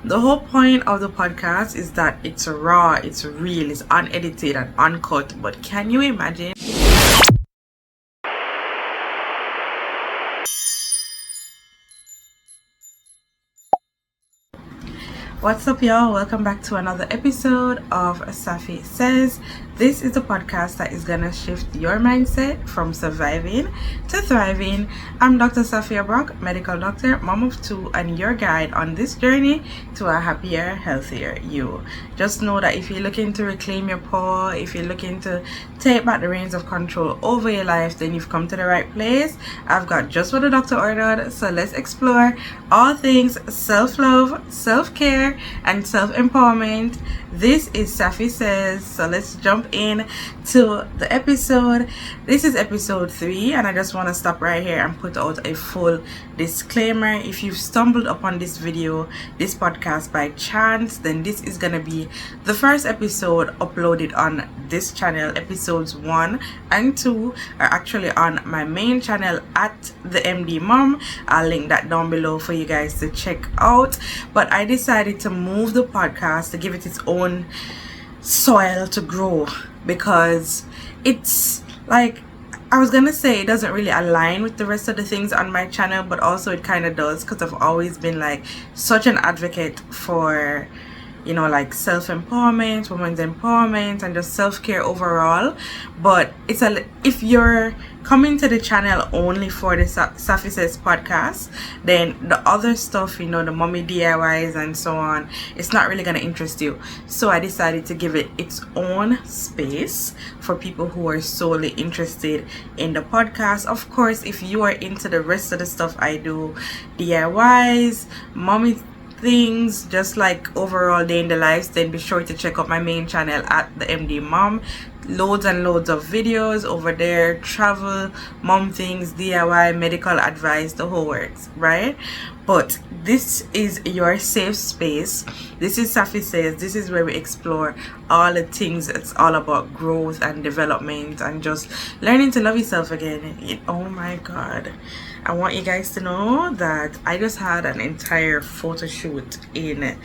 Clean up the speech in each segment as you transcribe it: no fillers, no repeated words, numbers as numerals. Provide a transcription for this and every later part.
The whole point of the podcast is that it's raw, it's real, it's unedited and uncut. But can you imagine? What's up, y'all? Welcome back to another episode of Saffy Says. This is a podcast that is gonna shift your mindset from surviving to thriving. I'm Dr. Saffy Brock, medical doctor, mom of two, and your guide on this journey to a happier, healthier you. Just know that if you're looking to reclaim your power, if you're looking to take back the reins of control over your life, then you've come to the right place. I've got just what the doctor ordered, so let's explore all things self-love, self-care, and self-empowerment. This is Saffy Says, so let's jump in to the episode. This is episode 3, and I just want to stop right here and put out a full disclaimer. If you've stumbled upon this podcast by chance, then this is gonna be the first episode uploaded on this channel. Episodes 1 and 2 are actually on my main channel at the MD Mom. I'll link that down below for you guys to check out. But I decided to move the podcast to give it its own soil to grow, because it's like, I was gonna say it doesn't really align with the rest of the things on my channel, but also it kind of does, because I've always been like such an advocate for, you know, like self-empowerment, women's empowerment, and just self-care overall. But it's if you're coming to the channel only for the Saffy Says podcast, then the other stuff, you know, the mommy DIYs and so on, it's not really gonna interest you. So I decided to give it its own space for people who are solely interested in the podcast. Of course, if you are into the rest of the stuff I do, DIYs, mommy things, just like overall day in the lives, then be sure to check out my main channel at the MD Mom. Loads and loads of videos over there, travel, mom things, DIY, medical advice, the whole works, right? But this is your safe space. This is Saffy Says. This is where we explore all the things. It's all about growth and development and just learning to love yourself again. Oh my god, I want you guys to know that I just had an entire photo shoot in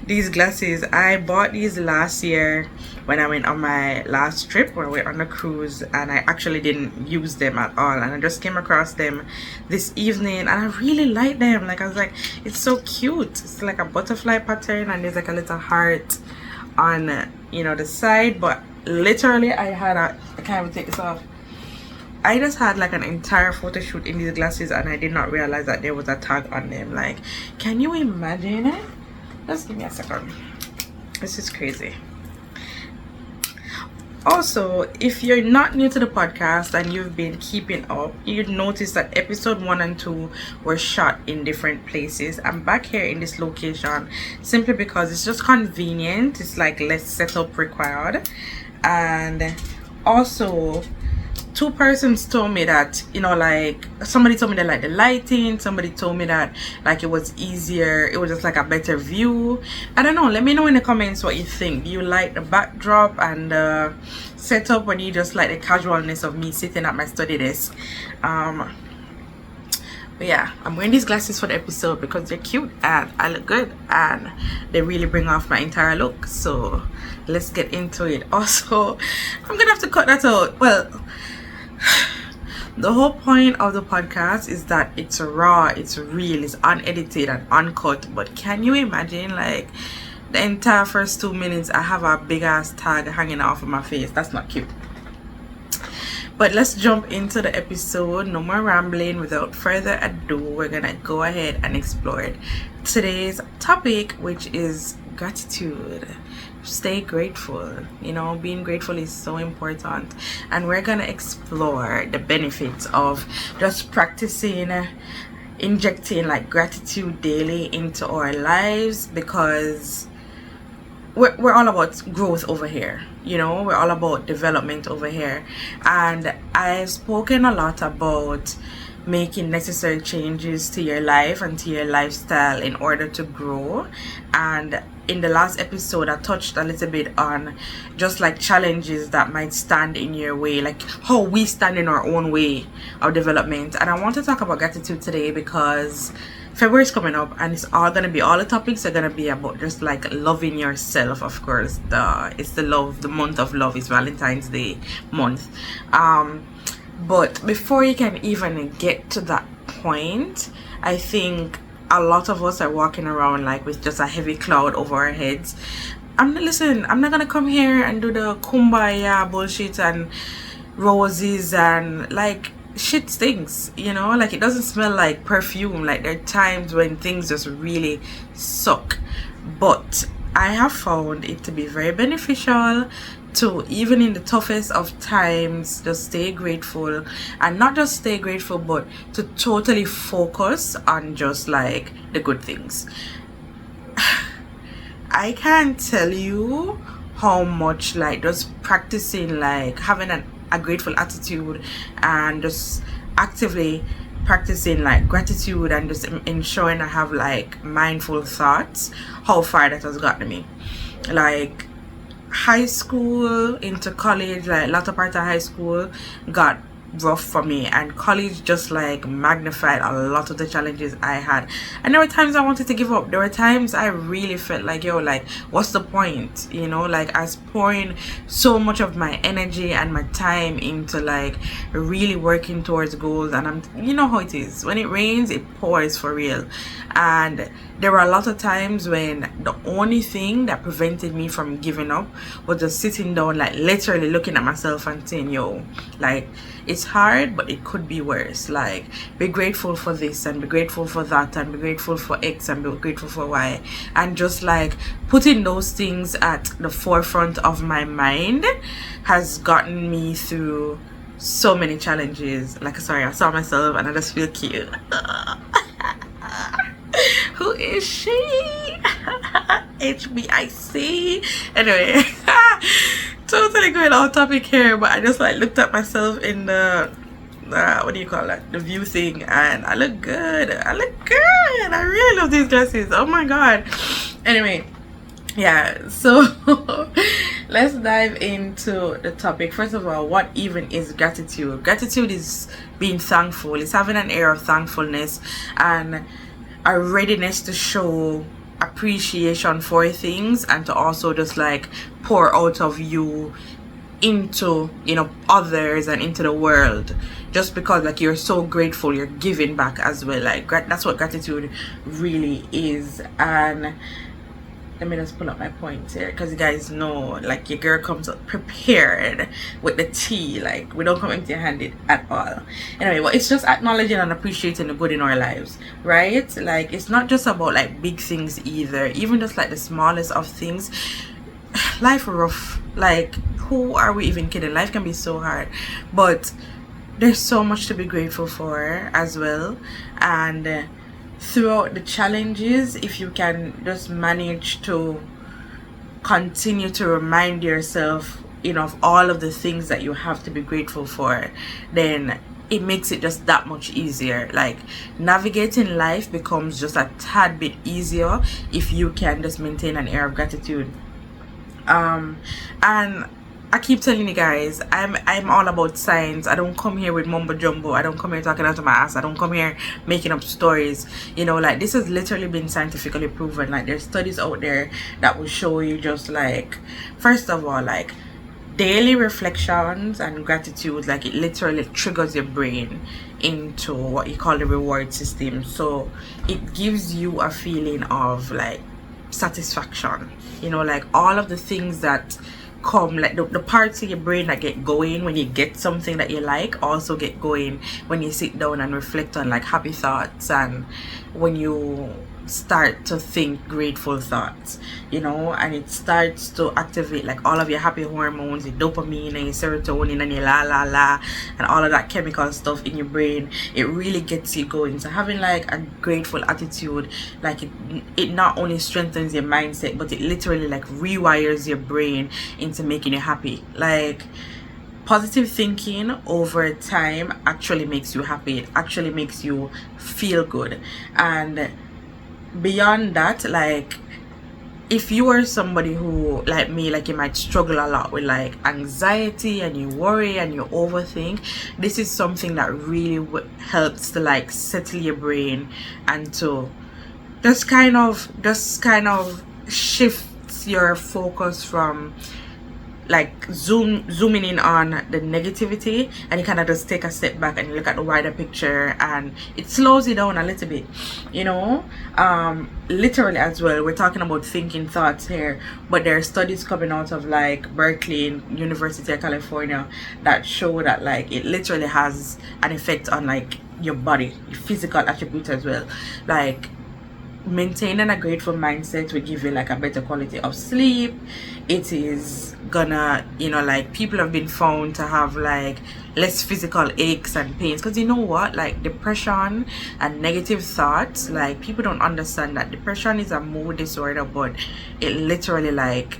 these glasses. I bought these last year when I went on my last trip, where we were on a cruise, and I actually didn't use them at all, and I just came across them this evening and I really like them. Like, I was like, it's so cute. It's like a butterfly pattern and there's like a little heart on, you know, the side. But literally I can't even take this off. I just had like an entire photo shoot in these glasses and I did not realize that there was a tag on them. Like, can you imagine it? Just give me a second. This is crazy. Also, if you're not new to the podcast and you've been keeping up, you'd notice that episode 1 and 2 were shot in different places. I'm back here in this location simply because it's just convenient. It's like less setup required. And also, 2 persons told me that, you know, like, somebody told me they like the lighting, somebody told me that like it was easier, it was just like a better view. I don't know, let me know in the comments what you think. Do you like the backdrop and the setup, or do you just like the casualness of me sitting at my study desk? But yeah, I'm wearing these glasses for the episode because they're cute and I look good and they really bring off my entire look. So let's get into it. Also, I'm gonna have to cut that out. Well, the whole point of the podcast is that it's raw, it's real, it's unedited and uncut. But can you imagine, like, the entire first 2 minutes I have a big ass tag hanging off of my face? That's not cute. But let's jump into the episode. No more rambling. Without further ado, we're gonna go ahead and explore today's topic, which is gratitude. Stay grateful. You know, being grateful is so important, and we're gonna explore the benefits of just practicing injecting like gratitude daily into our lives, because we're all about growth over here. You know, we're all about development over here, and I've spoken a lot about making necessary changes to your life and to your lifestyle in order to grow. And in the last episode I touched a little bit on just like challenges that might stand in your way, like how we stand in our own way of development. And I want to talk about gratitude today because February is coming up, and it's all gonna be, all the topics are gonna be about just like loving yourself. Of course, it's the month of love is Valentine's Day month. But before you can even get to that point, I think a lot of us are walking around like with just a heavy cloud over our heads. I'm not gonna come here and do the kumbaya bullshit and roses and like shit stinks, like it doesn't smell like perfume. Like there are times when things just really suck, but I have found it to be very beneficial to, even in the toughest of times, just stay grateful, and not just stay grateful, but to totally focus on just like the good things. I can't tell you how much like just practicing like having a grateful attitude and just actively practicing like gratitude and just ensuring I have like mindful thoughts, how far that has gotten me. Like high school into college, like latter part of high school got rough for me, and college just like magnified a lot of the challenges I had. And there were times I wanted to give up. There were times I really felt like, yo, like what's the point, like I was pouring so much of my energy and my time into like really working towards goals, and how it is, when it rains it pours for real. And there were a lot of times when the only thing that prevented me from giving up was just sitting down, like literally looking at myself and saying, yo, like it's hard, but it could be worse. Like, be grateful for this and be grateful for that and be grateful for X and be grateful for Y. And just like putting those things at the forefront of my mind has gotten me through so many challenges. Like, sorry, I saw myself and I just feel cute. Who is she? HBIC. Anyway, totally going off topic here, but I just like looked at myself in the what do you call that, the view thing, and I look good. I really love these glasses. Oh my god. Anyway, yeah, so let's dive into the topic. First of all, what even is gratitude? Gratitude is being thankful. It's having an air of thankfulness and a readiness to show appreciation for things, and to also just like pour out of you into others and into the world, just because like you're so grateful, you're giving back as well. Like that's what gratitude really is. And let me just pull up my points here, because you guys know like your girl comes up prepared with the tea. Like we don't come empty-handed at all. Anyway, well, it's just acknowledging and appreciating the good in our lives, right? Like it's not just about like big things either. Even just like the smallest of things. Life rough. Like who are we even kidding? Life can be so hard, but there's so much to be grateful for as well. And throughout the challenges, if you can just manage to continue to remind yourself of all of the things that you have to be grateful for, then it makes it just that much easier. Like navigating life becomes just a tad bit easier if you can just maintain an air of gratitude. And I keep telling you guys, I'm all about science. I don't come here with mumbo jumbo. I don't come here talking out of my ass. I don't come here making up stories. Like this has literally been scientifically proven. Like there's studies out there that will show you just like, first of all, like daily reflections and gratitude, like it literally triggers your brain into what you call the reward system. So it gives you a feeling of like satisfaction, like all of the things that come, like the parts of your brain that get going when you get something that you like also get going when you sit down and reflect on like happy thoughts, and when you start to think grateful thoughts, and it starts to activate like all of your happy hormones, your dopamine and your serotonin and your la and all of that chemical stuff in your brain. It really gets you going. So having like a grateful attitude, like it not only strengthens your mindset, but it literally like rewires your brain into making you happy. Like positive thinking over time actually makes you happy. It actually makes you feel good. And beyond that, like if you are somebody who, like me, like you might struggle a lot with like anxiety and you worry and you overthink, this is something that really helps to like settle your brain and to just kind of shifts your focus from like zooming in on the negativity, and you kind of just take a step back and you look at the wider picture, and it slows you down a little bit, you know. Literally as well, we're talking about thinking thoughts here, but there are studies coming out of like Berkeley and University of California that show that like it literally has an effect on like your body, your physical attributes as well. Like maintaining a grateful mindset will give you like a better quality of sleep. It is gonna, you know, like people have been found to have like less physical aches and pains, because you know what, like depression and negative thoughts, like people don't understand that depression is a mood disorder, but it literally like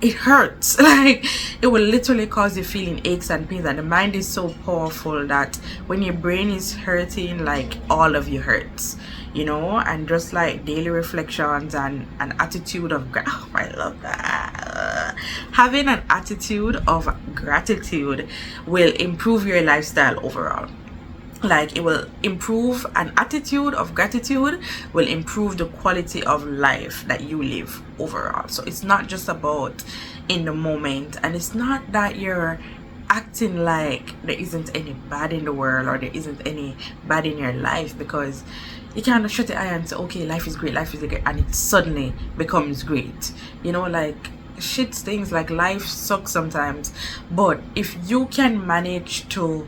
it hurts. Like it will literally cause you feeling aches and pains, and the mind is so powerful that when your brain is hurting, like all of you hurts, you know. And just like daily reflections and an attitude of oh, I love that. Having an attitude of gratitude will improve your lifestyle overall. Like it will improve, an attitude of gratitude will improve the quality of life that you live overall. So it's not just about in the moment, and it's not that you're acting like there isn't any bad in the world or there isn't any bad in your life, because you can't shut your eye and say, okay, life is great, and it suddenly becomes great, you know. Like shit stings, like life sucks sometimes, but if you can manage to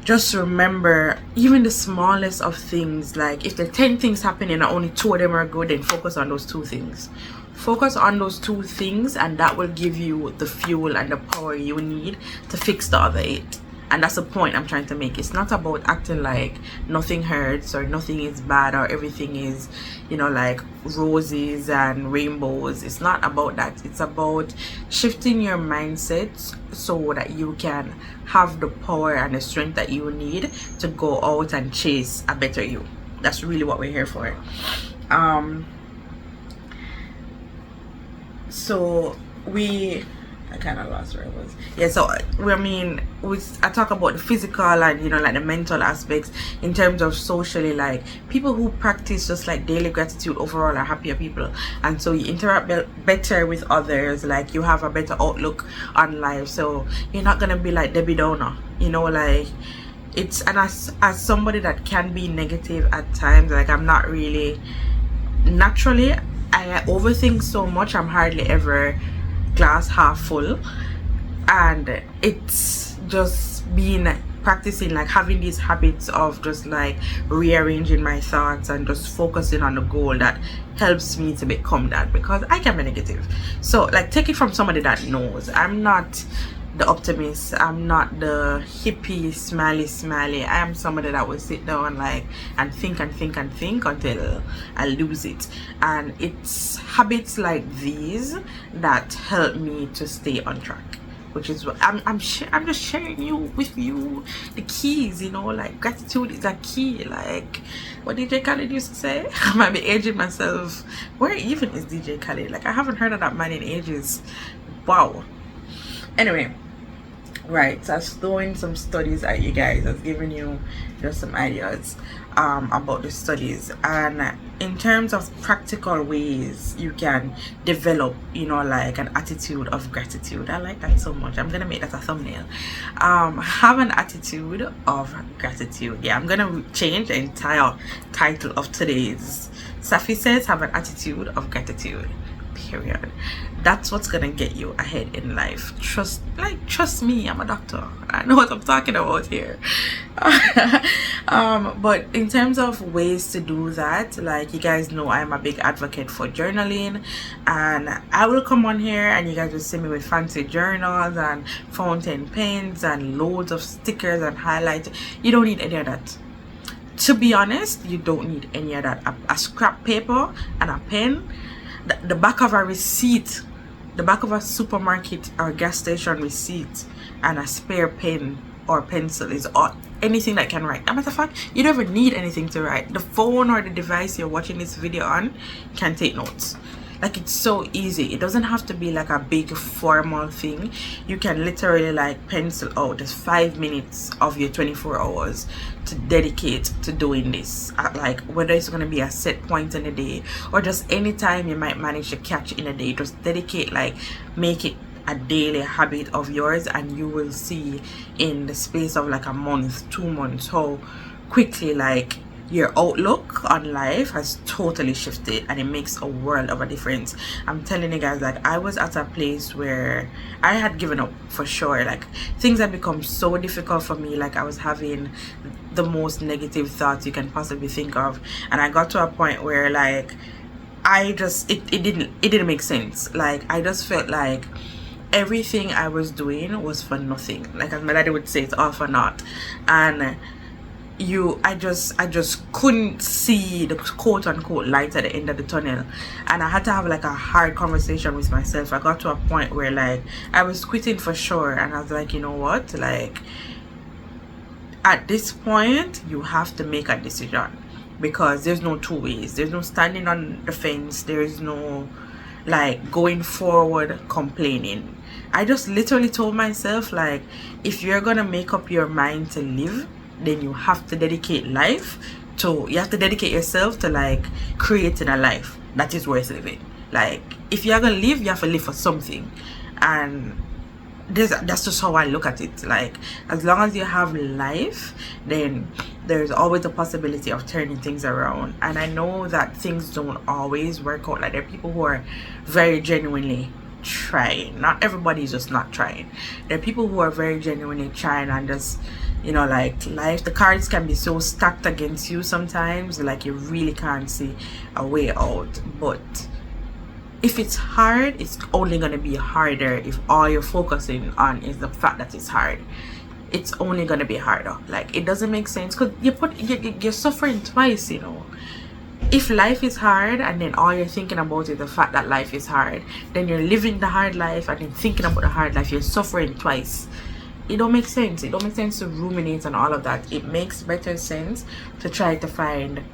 just remember even the smallest of things, like if there are 10 things happening and only 2 of them are good, then focus on those 2 things. Focus on those 2 things, and that will give you the fuel and the power you need to fix the other 8. And that's the point I'm trying to make. It's not about acting like nothing hurts or nothing is bad or everything is, you know, like roses and rainbows. It's not about that. It's about shifting your mindset so that you can have the power and the strength that you need to go out and chase a better you. That's really what we're here for. So I kind of lost where I was. Yeah, so I mean, I talk about the physical and, you know, like the mental aspects in terms of socially. Like people who practice just like daily gratitude overall are happier people, and so you interact better with others. Like you have a better outlook on life, so you're not gonna be like Debbie Downer, you know. Like it's, and as somebody that can be negative at times, like I'm not really naturally, I overthink so much. I'm hardly ever glass half full, and it's just been practicing, like having these habits of just like rearranging my thoughts and just focusing on the goal that helps me to become that, because I can be negative. So like take it from somebody that knows I'm not the optimist, I'm not the hippie smiley. I am somebody that will sit down like and think until I lose it. And it's habits like these that help me to stay on track, which is what I'm just sharing with you the keys, you know. Like gratitude is a key. Like what DJ Khaled used to say. I might be aging myself. Where even is DJ Khaled? Like I haven't heard of that man in ages. Wow. Anyway, right, so I was throwing some studies at you guys. I was giving you just some ideas about the studies, and in terms of practical ways you can develop, you know, like an attitude of gratitude. I like that so much. I'm gonna make that a thumbnail. Have an attitude of gratitude. Yeah, I'm gonna change the entire title of today's Saffy Says. Have an attitude of gratitude, period. That's what's gonna get you ahead in life. Trust me, I'm a doctor, I know what I'm talking about here. But in terms of ways to do that, like you guys know, I'm a big advocate for journaling, and I will come on here and you guys will see me with fancy journals and fountain pens and loads of stickers and highlights. You don't need any of that. To be honest, you don't need any of that. A scrap paper and a pen, the back of a supermarket or gas station receipt, and a spare pen or pencil is all, anything that can write. As a matter of fact, you don't even need anything to write. The phone or the device you're watching this video on can take notes. Like, it's so easy. It doesn't have to be like a big formal thing. You can literally like pencil out just 5 minutes of your 24 hours to dedicate to doing this. Like, whether it's going to be a set point in the day or just any time you might manage to catch in a day, just dedicate, like, make it a daily habit of yours, and you will see in the space of like a month, 2 months, how quickly like your outlook on life has totally shifted, and it makes a world of a difference. I'm telling you guys, like, I was at a place where I had given up for sure. Like, things had become so difficult for me. Like, I was having the most negative thoughts you can possibly think of, and I got to a point where like I just it didn't make sense. Like, I just felt like everything I was doing was for nothing. Like, as my daddy would say, it's all for naught. And I just couldn't see the quote unquote light at the end of the tunnel, and I had to have like a hard conversation with myself. I got to a point where like I was quitting for sure, and I was like, you know what, like, at this point you have to make a decision, because there's no two ways. There's no standing on the fence. There's no like going forward complaining. I just literally told myself, like, if you're gonna make up your mind to live, then you have to dedicate yourself to like creating a life that is worth living. Like, if you're gonna live, you have to live for something. And that's just how I look at it. Like, as long as you have life, then there's always a possibility of turning things around. And I know that things don't always work out. Like, there are people who are very genuinely trying. Not everybody is just not trying. There are people who are very genuinely trying, and just, you know, like, life, the cards can be so stacked against you sometimes, like, you really can't see a way out. But if it's hard, it's only going to be harder if all you're focusing on is the fact that it's hard. It's only going to be harder. Like, it doesn't make sense, because you're suffering twice, you know. If life is hard and then all you're thinking about is the fact that life is hard, then you're living the hard life and then thinking about the hard life. You're suffering twice. It don't make sense. It don't make sense to ruminate on all of that. It makes better sense to try to find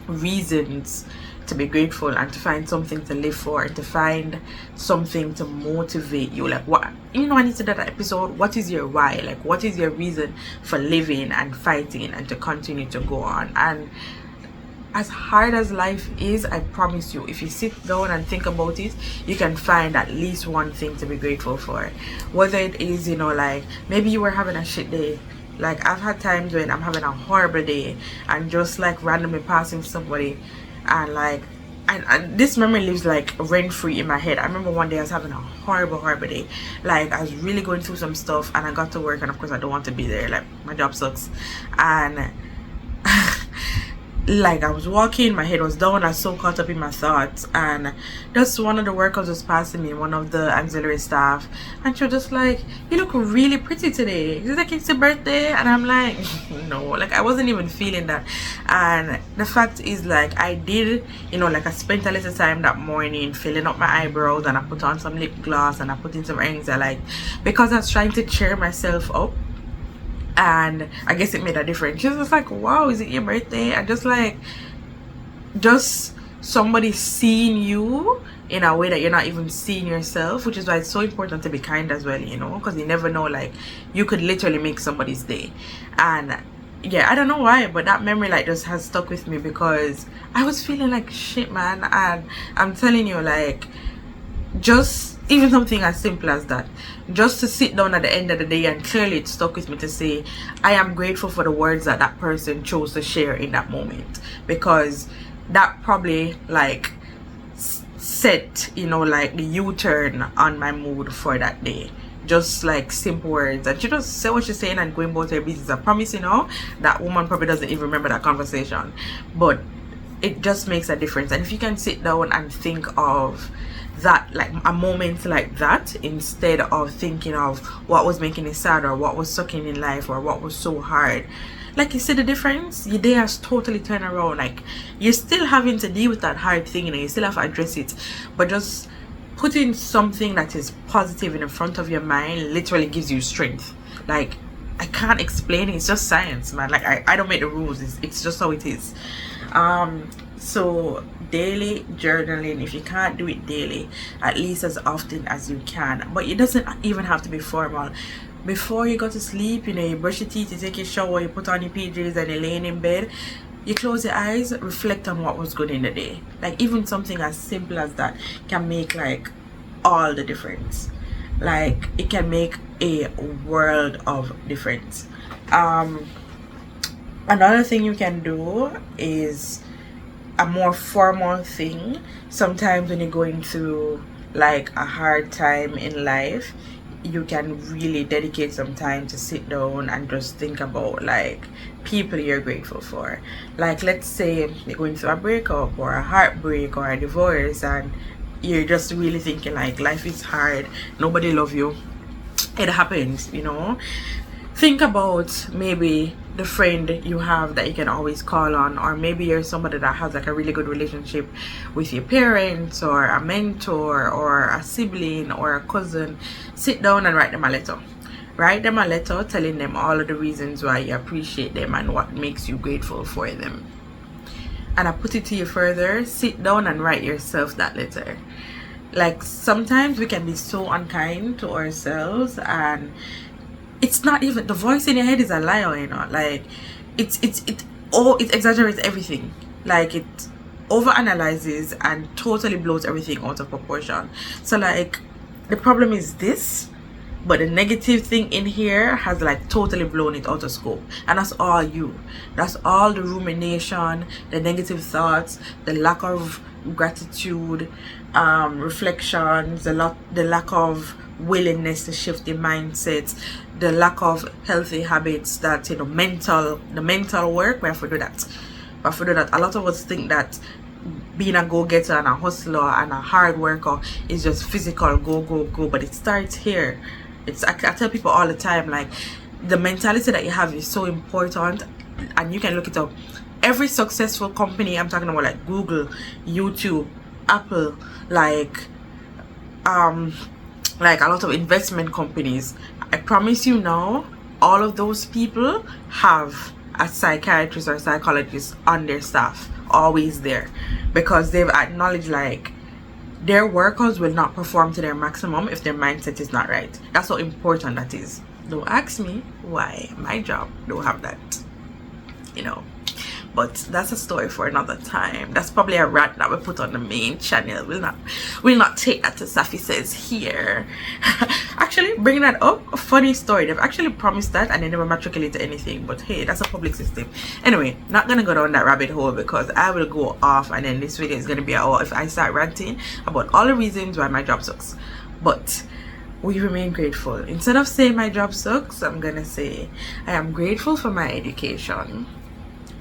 reasons to be grateful, and to find something to live for, and to find something to motivate you. Like, what, you know, I need to do that episode, what is your why? Like, what is your reason for living and fighting and to continue to go on? And as hard as life is, I promise you, if you sit down and think about it, you can find at least one thing to be grateful for. Whether it is, you know, like, maybe you were having a shit day. Like, I've had times when I'm having a horrible day and just like randomly passing somebody, and like, and this memory lives like rent free in my head. I remember one day I was having a horrible day. Like, I was really going through some stuff, and I got to work, and of course I don't want to be there. Like, my job sucks. And like, I was walking, my head was down, I was so caught up in my thoughts, and just one of the workers was passing me, one of the auxiliary staff, and she was just like, you look really pretty today. She's like, it's your birthday? And I'm like, no, like, I wasn't even feeling that. And the fact is, like, I did, you know, like, I spent a little time that morning filling up my eyebrows, and I put on some lip gloss, and I put in some earrings I like, because I was trying to cheer myself up. And I guess it made a difference. She was just like, wow, is it your birthday? And just like, just somebody seeing you in a way that you're not even seeing yourself, which is why it's so important to be kind as well, you know, because you never know, like, you could literally make somebody's day. And yeah, I don't know why, but that memory like just has stuck with me, because I was feeling like shit, man. And I'm telling you, like, just even something as simple as that, just to sit down at the end of the day, and clearly it stuck with me to say, I am grateful for the words that that person chose to share in that moment, because that probably like set, you know, like the U-turn on my mood for that day. Just like simple words, and she just say what she's saying and going about her business. I promise, you know, that woman probably doesn't even remember that conversation, but it just makes a difference. And if you can sit down and think of that, like a moment like that, instead of thinking of what was making it sad, or what was sucking in life, or what was so hard, like, you see the difference? Your day has totally turned around. Like, you're still having to deal with that hard thing, and you still have to address it, but just putting something that is positive in the front of your mind literally gives you strength. Like, I can't explain it. It's just science, man. Like I don't make the rules. It's just how it is. So daily journaling, if you can't do it daily, at least as often as you can. But it doesn't even have to be formal. Before you go to sleep, you know, you brush your teeth, you take your shower, you put on your PJs, and you're laying in bed. You close your eyes, reflect on what was good in the day. Like even something as simple as that can make like all the difference. Like it can make a world of difference. Another thing you can do is a more formal thing. Sometimes when you're going through like a hard time in life, you can really dedicate some time to sit down and just think about like people you're grateful for. Like let's say you're going through a breakup or a heartbreak or a divorce, and you're just really thinking like life is hard, nobody love you, it happens, you know. Think about maybe the friend you have that you can always call on, or maybe you're somebody that has like a really good relationship with your parents or a mentor or a sibling or a cousin. Sit down and write them a letter. Write them a letter telling them all of the reasons why you appreciate them and what makes you grateful for them. And I put it to you further, sit down and write yourself that letter. Like sometimes we can be so unkind to ourselves, and it's not even, the voice in your head is a liar, you know. Like it exaggerates everything. Like it overanalyzes and totally blows everything out of proportion. So like the problem is this, but the negative thing in here has like totally blown it out of scope. And that's all you. That's all the rumination, the negative thoughts, the lack of gratitude, reflections, the lack of willingness to shift the mindset, the lack of healthy habits, that, you know, the mental work. We have to do that. A lot of us think that being a go-getter and a hustler and a hard worker is just physical go, but it starts here. I tell people all the time, like, the mentality that you have is so important, and you can look it up. Every successful company, I'm talking about like Google, YouTube, Apple, like a lot of investment companies, I promise you now, all of those people have a psychiatrist or psychologist on their staff, always there, because they've acknowledged like their workers will not perform to their maximum if their mindset is not right. That's how important that is. Don't ask me why my job don't have that, you know. But that's a story for another time. That's probably a rant that we put on the main channel. We'll not take that to Saffy Says here. Actually, bringing that up, a funny story. They've actually promised that and they never matriculated anything. But hey, that's a public system. Anyway, not gonna go down that rabbit hole because I will go off and then this video is gonna be out if I start ranting about all the reasons why my job sucks. But we remain grateful. Instead of saying my job sucks, I'm gonna say I am grateful for my education.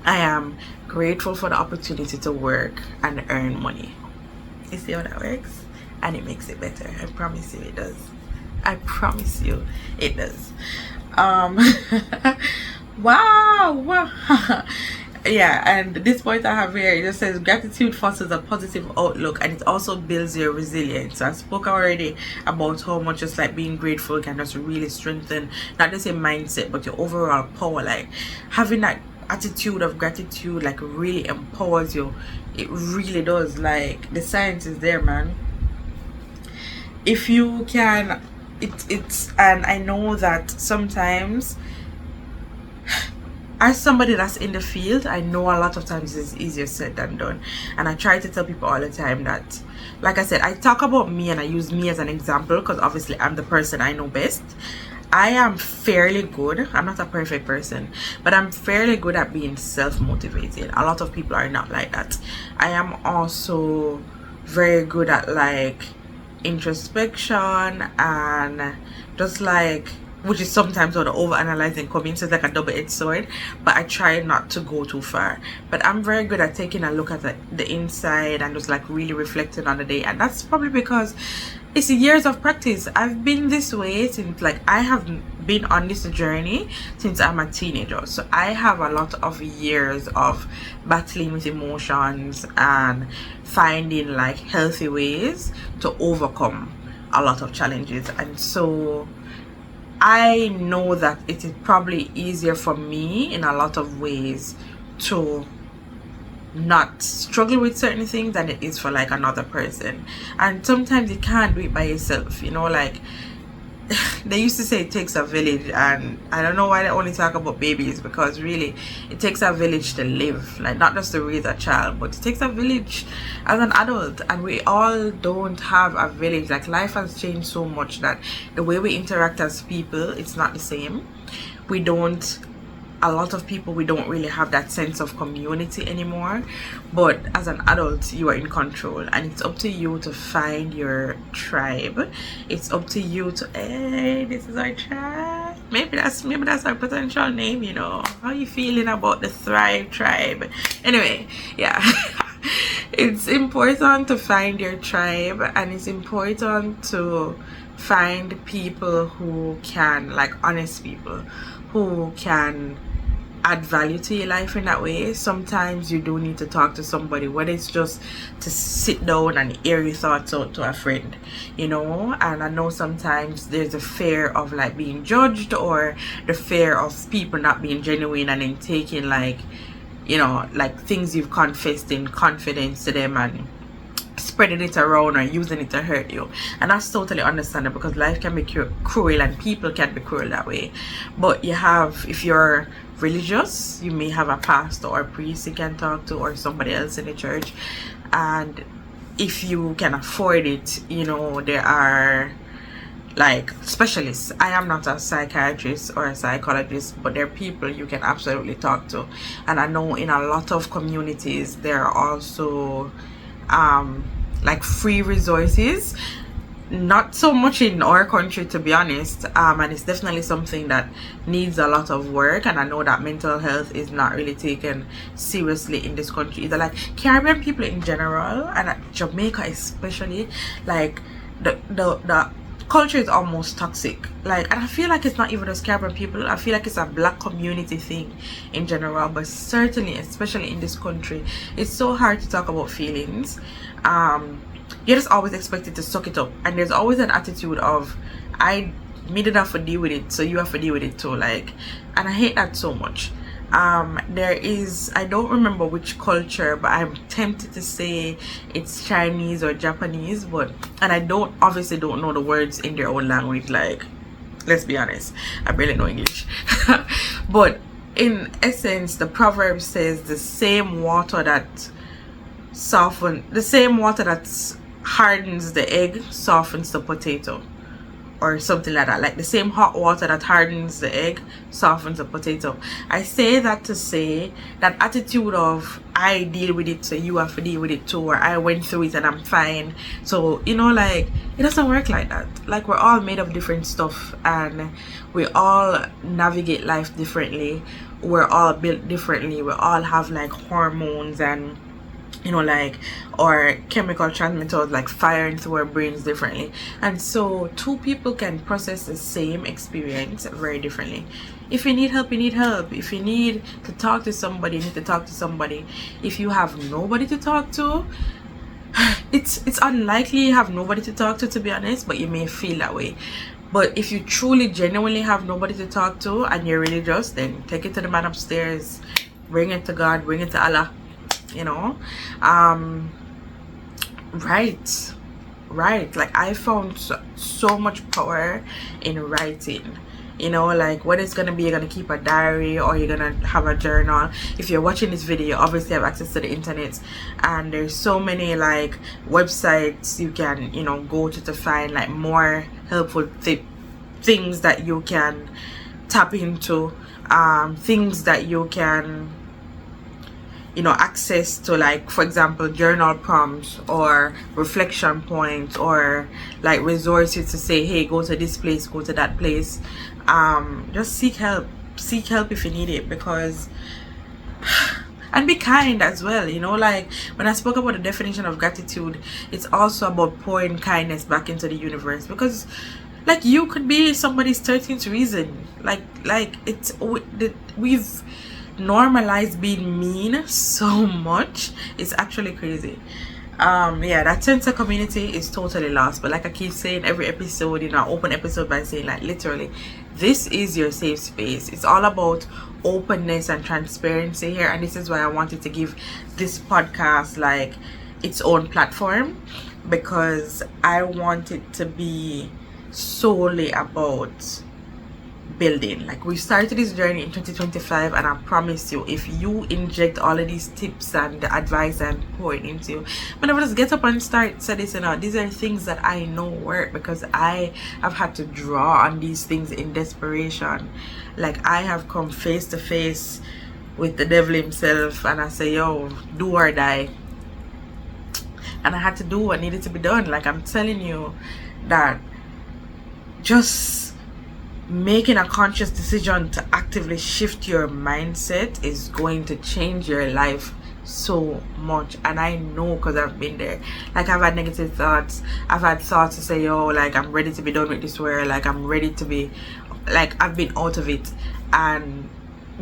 I am grateful for the opportunity to work and earn money. You see how that works? And it makes it better. I promise you it does. I promise you it does. Wow. Yeah, and this point I have here, it just says gratitude fosters a positive outlook and it also builds your resilience. So I spoke already about how much just like being grateful can just really strengthen not just your mindset but your overall power. Like having that attitude of gratitude like really empowers you. It really does. Like the science is there, man. If you can, it's and I know that sometimes as somebody that's in the field, I know a lot of times it's easier said than done, and I try to tell people all the time that, like I said, I talk about me and I use me as an example because obviously I'm the person I know best. I am fairly good. I'm not a perfect person, but I'm fairly good at being self-motivated. A lot of people are not like that. I am also very good at like introspection and just like, which is sometimes where the overanalyzing comes in, so it's like a double-edged sword, but I try not to go too far. But I'm very good at taking a look at the inside and just like really reflecting on the day, and that's probably because it's years of practice. I've been this way since, like, I have been on this journey since I'm a teenager, so I have a lot of years of battling with emotions and finding like healthy ways to overcome a lot of challenges. And so I know that it is probably easier for me in a lot of ways to not struggle with certain things than it is for like another person. And sometimes you can't do it by yourself, you know, like they used to say it takes a village, and I don't know why they only talk about babies, because really it takes a village to live, like not just to raise a child, but it takes a village as an adult, and we all don't have a village. Like life has changed so much that the way we interact as people, it's not the same. We don't, a lot of people, we don't really have that sense of community anymore. But as an adult, you are in control, and it's up to you to find your tribe. It's up to you to, hey, this is our tribe. Maybe that's our potential name, you know. How you feeling about the Thrive tribe? Anyway, yeah. It's important to find your tribe, and it's important to find people who can, like honest people who can add value to your life in that way. Sometimes you do need to talk to somebody, whether it's just to sit down and air your thoughts out to a friend, you know. And I know sometimes there's a fear of like being judged, or the fear of people not being genuine and then taking like, you know, like things you've confessed in confidence to them and spreading it around or using it to hurt you. And that's totally understandable, because life can be cruel and people can be cruel that way. But you have, if you're religious, you may have a pastor or priest you can talk to, or somebody else in the church. And if you can afford it, you know, there are like specialists. I am not a psychiatrist or a psychologist, but there are people you can absolutely talk to. And I know in a lot of communities there are also like free resources, not so much in our country, to be honest, and it's definitely something that needs a lot of work. And I know that mental health is not really taken seriously in this country either. Like Caribbean people in general, and Jamaica especially, like the culture is almost toxic. Like, and I feel like it's not even just Caribbean people, I feel like it's a black community thing in general, but certainly especially in this country, it's so hard to talk about feelings. You're just always expected to suck it up, and there's always an attitude of, I didn't have to deal with it, so you have to deal with it too. Like, and I hate that so much. There is, I don't remember which culture, but I'm tempted to say it's Chinese or Japanese, but, and I obviously don't know the words in their own language. Like, let's be honest, I barely know English. But in essence, the proverb says the same water that hardens the egg softens the potato, or something like that. Like the same hot water that hardens the egg softens the potato. I say that to say that attitude of, I deal with it, so you have to deal with it too, or I went through it and I'm fine. So, you know, like, it doesn't work like that. Like, we're all made of different stuff, and we all navigate life differently. We're all built differently. We all have like hormones and, you know, like, or chemical transmitters like firing through our brains differently. And so two people can process the same experience very differently. If you need help, you need help. If you need to talk to somebody, you need to talk to somebody. If you have nobody to talk to, it's unlikely you have nobody to talk to be honest, but you may feel that way. But if you truly genuinely have nobody to talk to and you're religious, then take it to the man upstairs, bring it to God, bring it to Allah, you know. Right, like I found so much power in writing, you know. Like, what it's gonna be, you're gonna keep a diary or you're gonna have a journal. If you're watching this video, you obviously have access to the internet, and there's so many like websites you can, you know, go to find like more helpful things that you can tap into, things that you can, you know, access to, like, for example, journal prompts or reflection points, or like resources to say, hey, go to this place, go to that place. Just seek help if you need it, because and be kind as well, you know. Like, when I spoke about the definition of gratitude, it's also about pouring kindness back into the universe, because like, you could be somebody's 13th reason. Like we've normalized being mean so much, it's actually crazy. Yeah, that sense of community is totally lost. But like I keep saying every episode, open episode by saying, like, literally, this is your safe space. It's all about openness and transparency here, and this is why I wanted to give this podcast like its own platform, because I want it to be solely about building. Like, we started this journey in 2025, and I promise you, if you inject all of these tips and the advice and pour it into you, whenever just get up and start, say this, these are things that I know work, because I have had to draw on these things in desperation. Like, I have come face to face with the devil himself, and I say, yo, do or die. And I had to do what needed to be done. Like, I'm telling you that just making a conscious decision to actively shift your mindset is going to change your life so much. And I know, because I've been there. Like, I've had negative thoughts. I've had thoughts to say, yo, like, I'm ready to be done with this world. Like, I'm ready to be, like, I've been out of it. And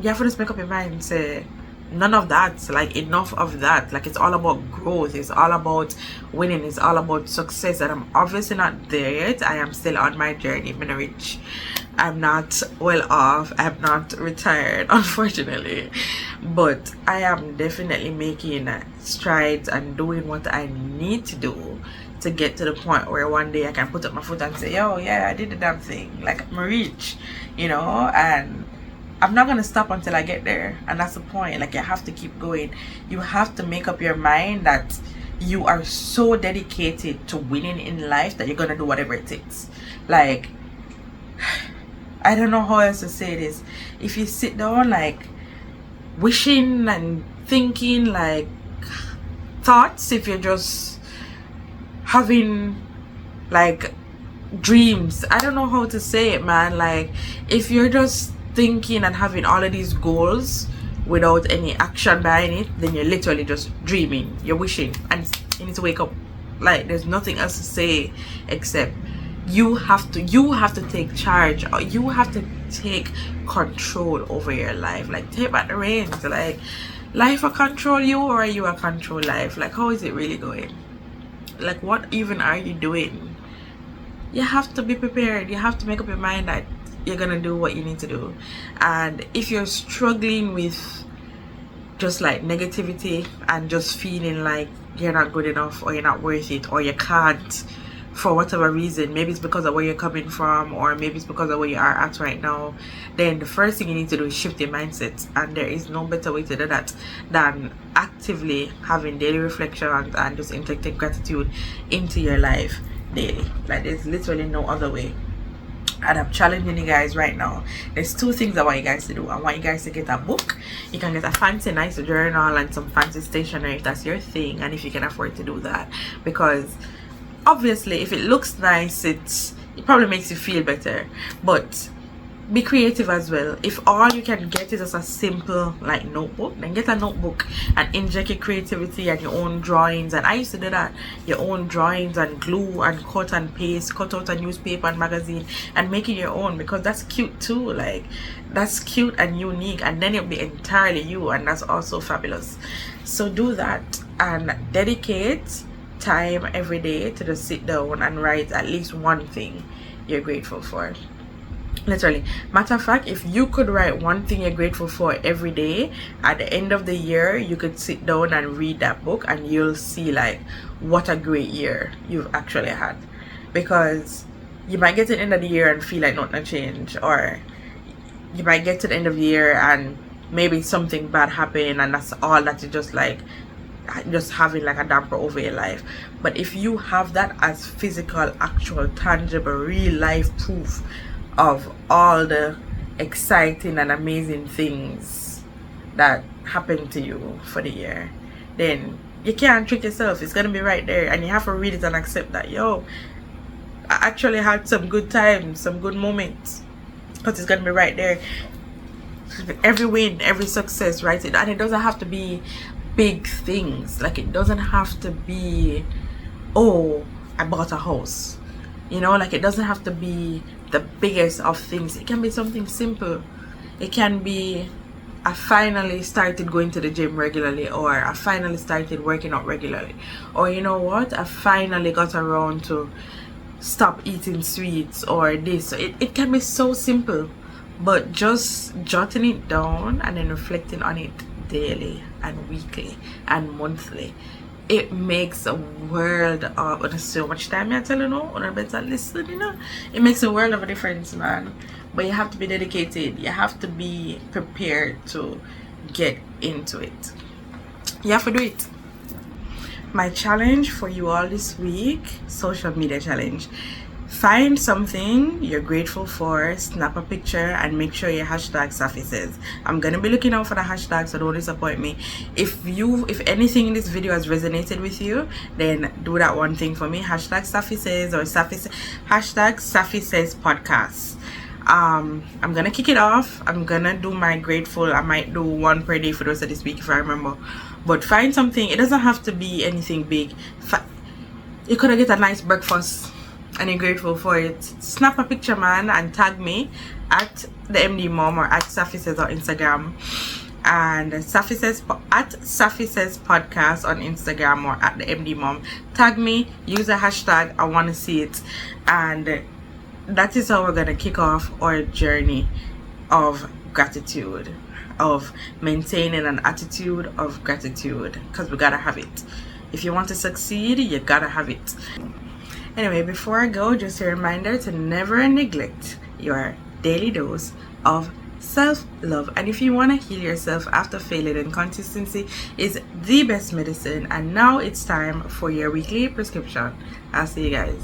you have to just make up your mind and say, none of that, like, enough of that. Like, it's all about growth, it's all about winning, it's all about success. And I'm obviously not there yet. I am still on my journey. I'm not rich, I'm not well off, I'm not retired, unfortunately, but I am definitely making strides and doing what I need to do to get to the point where one day I can put up my foot and say, yo, yeah, I did the damn thing. Like, I'm rich, and I'm not gonna stop until I get there. And that's the point. Like, you have to keep going. You have to make up your mind that you are so dedicated to winning in life that you're gonna do whatever it takes. Like, I don't know how else to say this. If you sit down, like, wishing and thinking, like, thoughts, if you're just having, like, dreams, I don't know how to say it, man. Like, if you're just thinking and having all of these goals without any action behind it, then you're literally just dreaming, you're wishing, and you need to wake up. Like, there's nothing else to say except you have to take charge, or you have to take control over your life. Like, take back the reins. Like, life will control you, or are you a control life? Like, how is it really going? Like, what even are you doing? You have to be prepared. You have to make up your mind that you're gonna do what you need to do. And if you're struggling with just like negativity and just feeling like you're not good enough, or you're not worth it, or you can't, for whatever reason, maybe it's because of where you're coming from, or maybe it's because of where you are at right now, then the first thing you need to do is shift your mindset. And there is no better way to do that than actively having daily reflections and just injecting gratitude into your life daily. Like, there's literally no other way. And I'm challenging you guys right now. There's two things I want you guys to do. I want you guys to get a book. You can get a fancy nice journal and some fancy stationery if that's your thing, and if you can afford to do that, because obviously if it looks nice, it probably makes you feel better. But be creative as well. If all you can get is just a simple like notebook, then get a notebook and inject your creativity and your own drawings. And I used to do that, your own drawings, and glue and cut and paste, cut out a newspaper and magazine and make it your own, because that's cute too. Like, that's cute and unique, and then it'll be entirely you, and that's also fabulous. So do that and dedicate time every day to just sit down and write at least one thing you're grateful for. Literally, matter of fact, if you could write one thing you're grateful for every day, at the end of the year you could sit down and read that book, and you'll see like what a great year you've actually had. Because you might get to the end of the year and feel like nothing changed, or you might get to the end of the year and maybe something bad happened, and that's all that you just like, just having like a damper over your life. But if you have that as physical, actual, tangible, real life proof of all the exciting and amazing things that happened to you for the year, then you can't trick yourself. It's gonna be right there, and you have to read it and accept that, yo, I actually had some good times, some good moments, because it's gonna be right there. Every win, every success, right? And it doesn't have to be big things. Like, it doesn't have to be, oh, I bought a house, like, it doesn't have to be the biggest of things. It can be something simple. It can be I finally started going to the gym regularly, or I finally started working out regularly, or you know what, I finally got around to stop eating sweets, or this. So it can be so simple, but just jotting it down and then reflecting on it daily and weekly and monthly, it makes a world of, and so much time I tell you, know, on a better listen, you know, it makes a world of a difference, man. But you have to be dedicated, you have to be prepared to get into it, you have to do it. My challenge for you all this week, social media challenge: find something you're grateful for, snap a picture, and make sure your hashtag Saffy says. I'm gonna be looking out for the hashtag, so don't disappoint me. If anything in this video has resonated with you, then do that one thing for me. Hashtag Saffy says, or hashtag Saffy says podcast. I'm gonna kick it off. I'm gonna do my grateful. I might do one per day for the rest of this week if I remember. But find something. It doesn't have to be anything big. You could get a nice breakfast and you're grateful for it. Snap a picture, man, and tag me at the MD Mom or at Saffy Says on Instagram, and Saffy Says at Saffy Says podcast on Instagram, or at the MD Mom. Tag me, use a hashtag. I want to see it, and that is how we're gonna kick off our journey of gratitude, of maintaining an attitude of gratitude, because we gotta have it. If you want to succeed, you gotta have it. Anyway, before I go, just a reminder to never neglect your daily dose of self-love. And if you want to heal yourself after failure, then consistency is the best medicine. And now it's time for your weekly prescription. I'll see you guys.